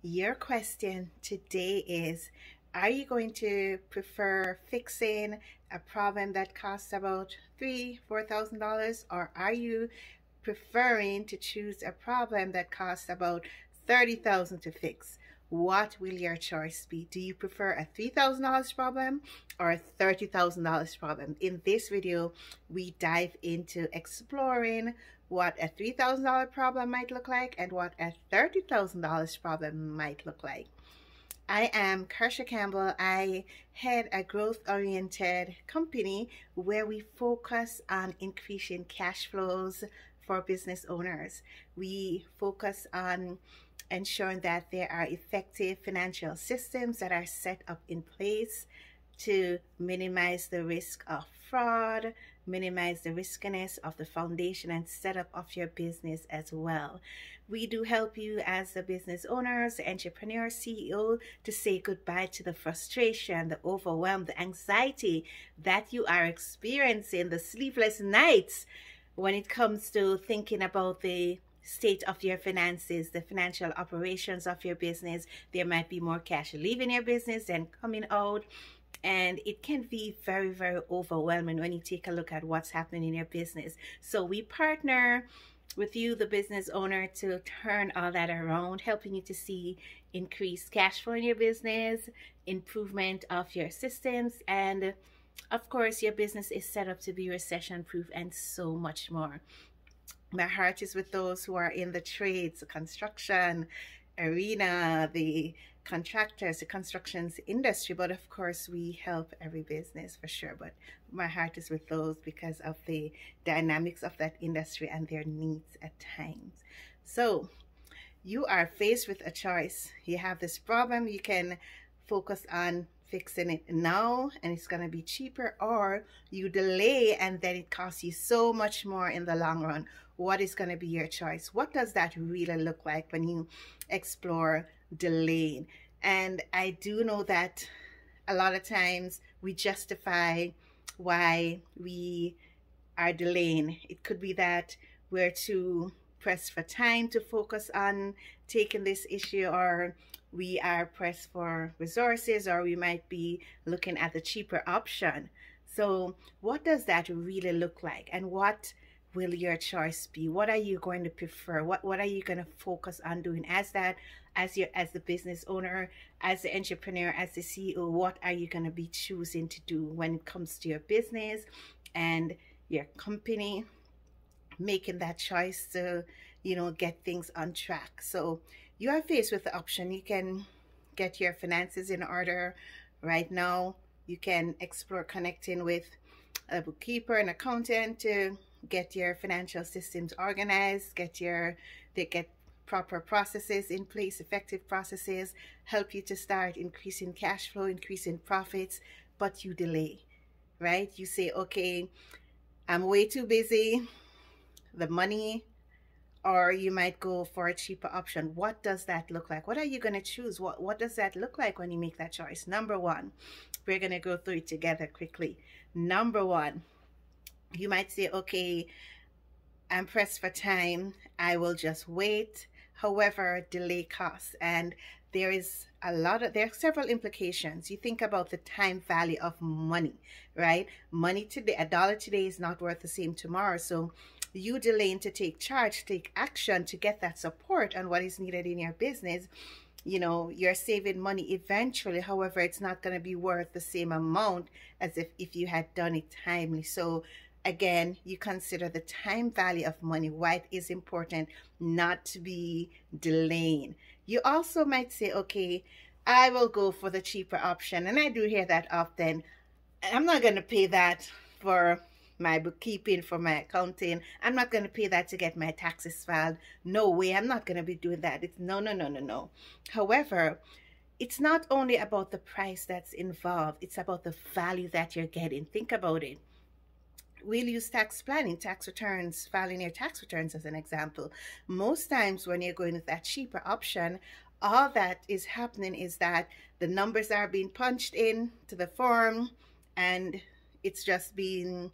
Your question today is, are you going to prefer fixing a problem that costs about $3,000, $4,000, or are you preferring to choose a problem that costs about $30,000 to fix? What will your choice be? Do you prefer a $3,000 problem or a $30,000 problem? In this video, we dive into exploring what a $3,000 problem might look like and what a $30,000 problem might look like. I am Kirsha Campbell. I head a growth-oriented company where we focus on increasing cash flows for business owners. We focus on ensuring that there are effective financial systems that are set up in place to minimize the risk of fraud, minimize the riskiness of the foundation and setup of your business as well. We do help you as the business owners, the entrepreneur, CEO, to say goodbye to the frustration, the overwhelm, the anxiety that you are experiencing, the sleepless nights when it comes to thinking about the state of your finances, the financial operations of your business. There might be more cash leaving your business than coming out. And it can be very, very overwhelming when you take a look at what's happening in your business. So we partner with you, the business owner, to turn all that around, helping you to see increased cash flow in your business, improvement of your systems, and of course, your business is set up to be recession proof and so much more. My heart is with those who are in the trades, the construction arena, the contractors, the constructions industry, but of course we help every business for sure. But my heart is with those because of the dynamics of that industry and their needs at times. So you are faced with a choice. You have this problem, you can focus on fixing it now and it's going to be cheaper, or you delay and then it costs you so much more in the long run. What is going to be your choice? What does that really look like when you explore delaying? And I do know that a lot of times we justify why we are delaying. It could be that we're too pressed for time to focus on taking this issue, or we are pressed for resources, or we might be looking at the cheaper option. So what does that really look like, and what will your choice be? What are you going to prefer? What are you going to focus on doing as the business owner, as the entrepreneur, as the CEO? What are you going to be choosing to do when it comes to your business and your company, making that choice to, get things on track? So you are faced with the option. You can get your finances in order right now. You can explore connecting with a bookkeeper, an accountant, to get your financial systems organized, get proper processes in place, effective processes, help you to start increasing cash flow, increasing profits, but you delay, right? You say, okay, I'm way too busy, the money, or you might go for a cheaper option. What does that look like? What are you going to choose? What does that look like when you make that choice? Number one, we're going to go through it together quickly. Number one, you might say, okay, I'm pressed for time, I will just wait. However, delay costs, and there are several implications. You think about the time value of money, right? Money today, a dollar today is not worth the same tomorrow. So you delaying to take charge, take action to get that support on what is needed in your business, you're saving money eventually. However, it's not going to be worth the same amount as if you had done it timely. So again, you consider the time value of money, why it is important not to be delaying. You also might say, okay, I will go for the cheaper option. And I do hear that often. I'm not going to pay that for my bookkeeping, for my accounting. I'm not going to pay that to get my taxes filed. No way, I'm not going to be doing that. It's no. However, it's not only about the price that's involved. It's about the value that you're getting. Think about it. We'll use tax planning, tax returns, filing your tax returns as an example. Most times when you're going with that cheaper option, all that is happening is that the numbers are being punched in to the form and it's just being,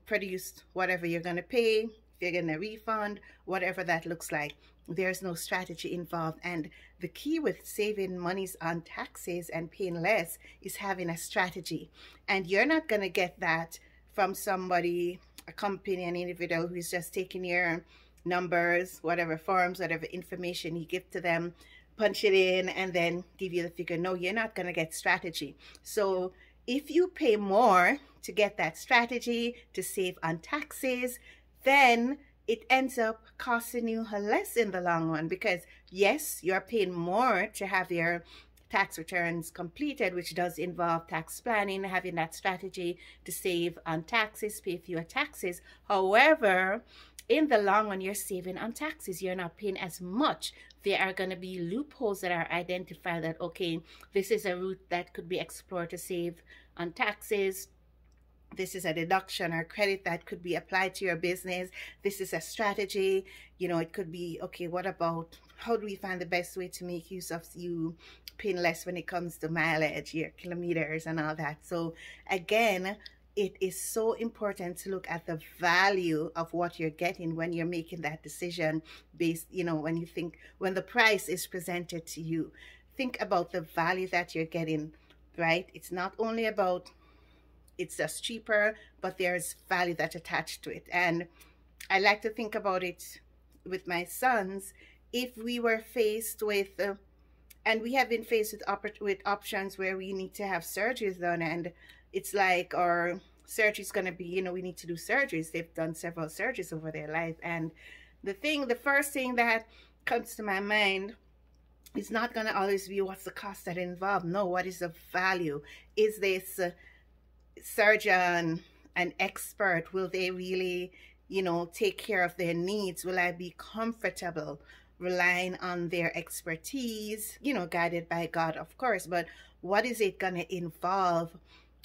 produced, whatever you're going to pay, if you're going to refund, whatever that looks like. there's no strategy involved. And the key with saving monies on taxes and paying less is having a strategy. And you're not going to get that from somebody, a company, an individual who's just taking your numbers, whatever forms, whatever information you give to them, punch it in, and then give you the figure. No, you're not going to get strategy. So if you pay more to get that strategy to save on taxes, then it ends up costing you less in the long run, because yes, you're paying more to have your tax returns completed, which does involve tax planning, having that strategy to save on taxes, pay fewer taxes. However, in the long run, you're saving on taxes. You're not paying as much. There are going to be loopholes that are identified that, okay, this is a route that could be explored to save on taxes. This is a deduction or credit that could be applied to your business. This is a strategy. You know, it could be, okay, what about, how do we find the best way to make use of you paying less when it comes to mileage, your kilometers and all that. So again, it is so important to look at the value of what you're getting when you're making that decision based, you know, when you think, when the price is presented to you, think about the value that you're getting, right? It's not only about, it's just cheaper, but there's value that's attached to it. And I like to think about it with my sons. If we were faced with, and we have been faced with options where we need to have surgeries done, and it's like our surgery's going to be, you know, we need to do surgeries. They've done several surgeries over their life. And the first thing that comes to my mind is not going to always be what's the cost that involved. No, what is the value? Is this surgeon an expert? Will they really, you know, take care of their needs? Will I be comfortable relying on their expertise, you know, guided by God, of course, but what is it going to involve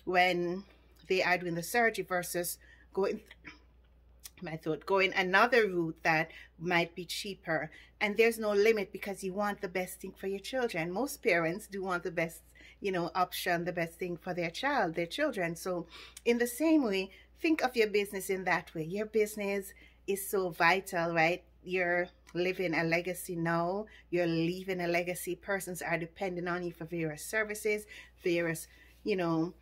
when they are doing the surgery versus going another route that might be cheaper? And there's no limit, because you want the best thing for your children. Most parents do want the best, you know, option, the best thing for their child, their children. So in the same way, think of your business in that way. Your business is so vital, right? You're living a legacy now. You're leaving a legacy. Persons are depending on you for various services, various, you know,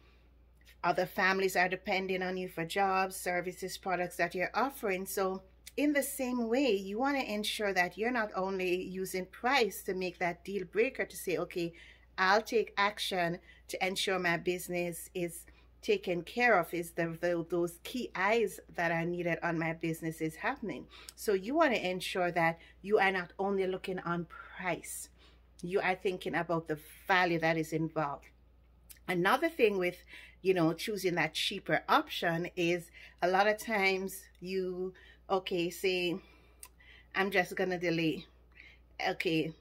other families are depending on you for jobs, services, products that you're offering. So in the same way, you want to ensure that you're not only using price to make that deal breaker to say, okay, I'll take action to ensure my business is taken care of, is those key eyes that are needed on my business is happening. So you want to ensure that you are not only looking on price, you are thinking about the value that is involved. Another thing with, you know, choosing that cheaper option is a lot of times you, okay, say, I'm just going to delay. Okay,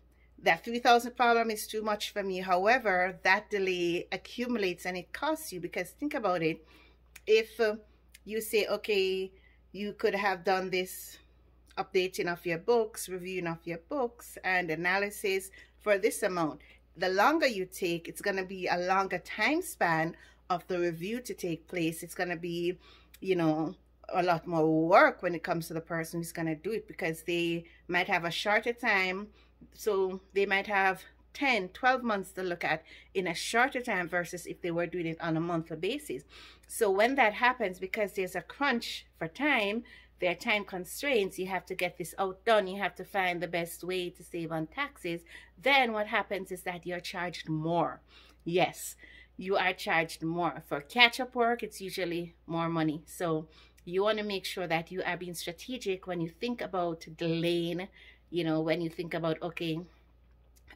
that 3,000 problem is too much for me. However, that delay accumulates and it costs you, because think about it. If you say, okay, you could have done this updating of your books, reviewing of your books and analysis for this amount. The longer you take, it's going to be a longer time span of the review to take place. It's going to be, you know, a lot more work when it comes to the person who's going to do it, because they might have a shorter time. So they might have 10, 12 months to look at in a shorter time versus if they were doing it on a monthly basis. So when that happens, because there's a crunch for time, there are time constraints, you have to get this outdone, you have to find the best way to save on taxes, then what happens is that you're charged more. Yes, you are charged more. For catch-up work, it's usually more money. So you want to make sure that you are being strategic when you think about delaying. You know, when you think about, okay,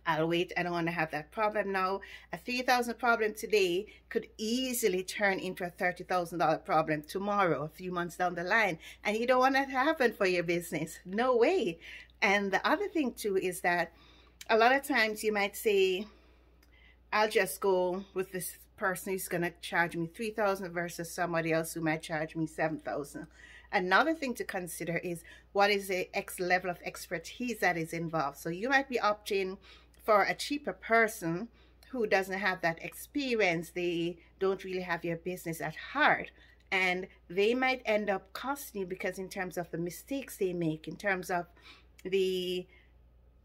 I'll wait, I don't want to have that problem now. A $3,000 problem today could easily turn into a $30,000 problem tomorrow, a few months down the line. And you don't want that to happen for your business. No way. And the other thing too is that a lot of times you might say, I'll just go with this person who's going to charge me $3,000 versus somebody else who might charge me $7,000. Another thing to consider is what is the level of expertise that is involved. So you might be opting for a cheaper person who doesn't have that experience. They don't really have your business at heart, and they might end up costing you, because in terms of the mistakes they make, in terms of the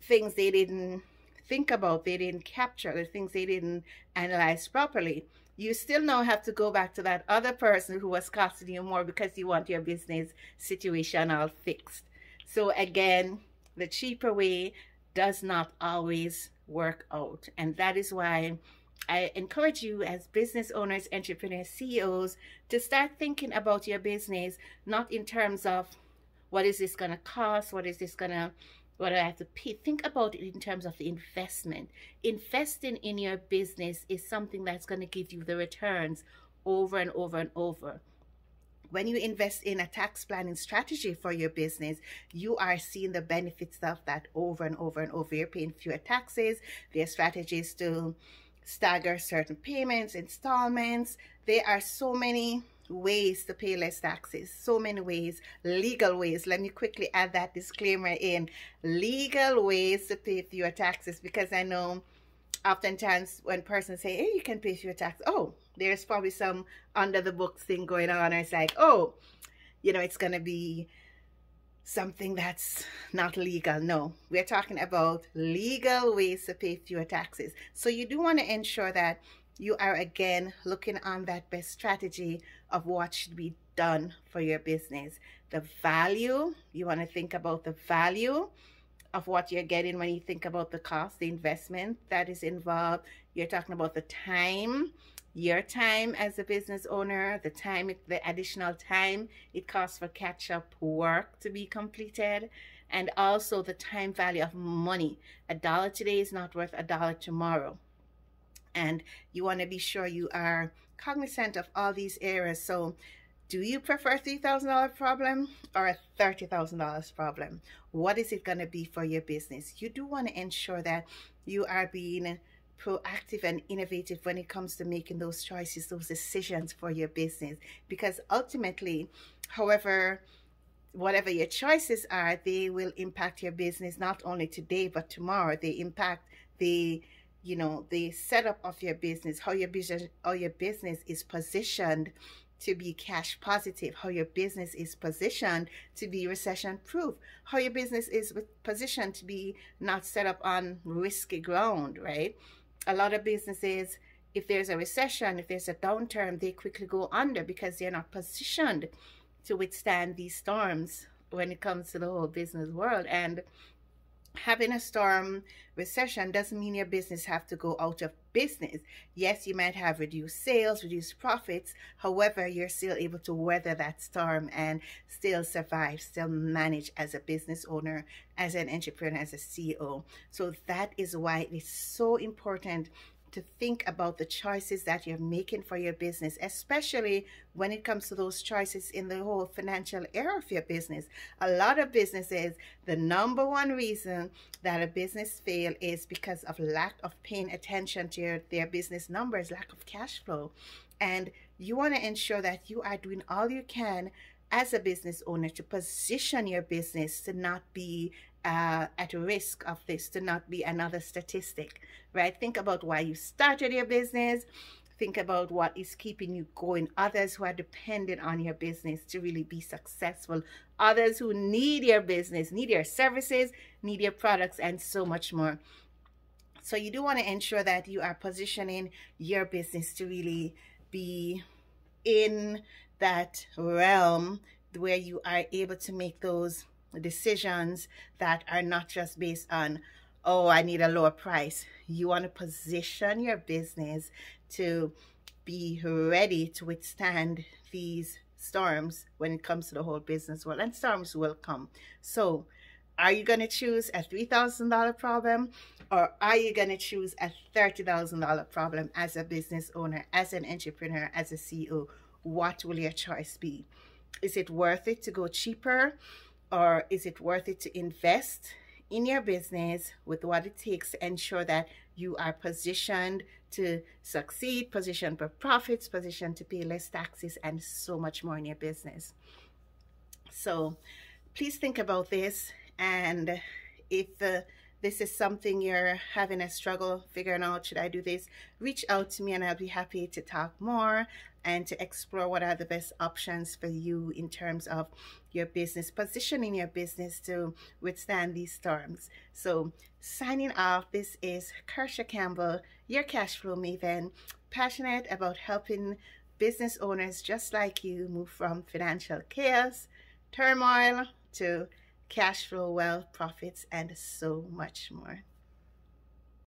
things they didn't think about, they didn't capture, the things they didn't analyze properly, you still now have to go back to that other person who was costing you more because you want your business situation all fixed. So again, the cheaper way does not always work out. And that is why I encourage you as business owners, entrepreneurs, CEOs to start thinking about your business, not in terms of what is this going to cost, what do I have to pay. Think about it in terms of the investment. Investing in your business is something that's going to give you the returns over and over and over. When you invest in a tax planning strategy for your business, you are seeing the benefits of that over and over and over. You're paying fewer taxes. There are strategies to stagger certain payments, installments. There are so many ways to pay less taxes, so many ways, legal ways. Let me quickly add that disclaimer in, legal ways to pay fewer taxes, because I know oftentimes when persons say, hey, you can pay fewer taxes, oh, there's probably some under the books thing going on. It's like, oh, you know, it's going to be something that's not legal. No, we're talking about legal ways to pay fewer taxes. So you do want to ensure that you are again looking on that best strategy of what should be done for your business. The value, you want to think about the value of what you're getting when you think about the cost, the investment that is involved. You're talking about the time, your time as a business owner, the time, the additional time it costs for catch-up work to be completed, and also the time value of money. $1 today is not worth $1 tomorrow. And you want to be sure you are cognizant of all these areas. So do you prefer $3,000 problem or a $30,000 problem? What is it going to be for your business? You do want to ensure that you are being proactive and innovative when it comes to making those choices, those decisions for your business, because ultimately, whatever your choices are, they will impact your business not only today but tomorrow. They impact the setup of your business, how your business is positioned to be cash positive, how your business is positioned to be recession proof, how your business is positioned to be not set up on risky ground, right? A lot of businesses, if there's a recession, if there's a downturn, they quickly go under because they're not positioned to withstand these storms when it comes to the whole business world. And having a storm recession doesn't mean your business have to go out of business. Yes, you might have reduced sales, reduced profits. However, you're still able to weather that storm and still survive, still manage as a business owner, as an entrepreneur, as a CEO. So that is why it is so important to think about the choices that you're making for your business, especially when it comes to those choices in the whole financial area of your business. A lot of businesses, the number one reason that a business fails is because of lack of paying attention to their business numbers, lack of cash flow. And you want to ensure that you are doing all you can as a business owner to position your business to not be at risk of this, to not be another statistic, right? Think about why you started your business. Think about what is keeping you going. Others who are dependent on your business to really be successful. Others who need your business, need your services, need your products, and so much more. So you do want to ensure that you are positioning your business to really be in that realm where you are able to make those decisions that are not just based on, oh, I need a lower price. You want to position your business to be ready to withstand these storms when it comes to the whole business world, and storms will come. So are you going to choose a $3,000 problem, or are you going to choose a $30,000 problem as a business owner, as an entrepreneur, as a CEO? What will your choice be? Is it worth it to go cheaper, or is it worth it to invest in your business with what it takes to ensure that you are positioned to succeed, positioned for profits, positioned to pay less taxes, and so much more in your business? So please think about this. And if this is something you're having a struggle figuring out, should I do this? Reach out to me and I'll be happy to talk more and to explore what are the best options for you in terms of your business, positioning your business to withstand these storms. So signing off, this is Kirsha Campbell, your cash flow maven, passionate about helping business owners just like you move from financial chaos, turmoil, to cash flow, wealth, profits, and so much more.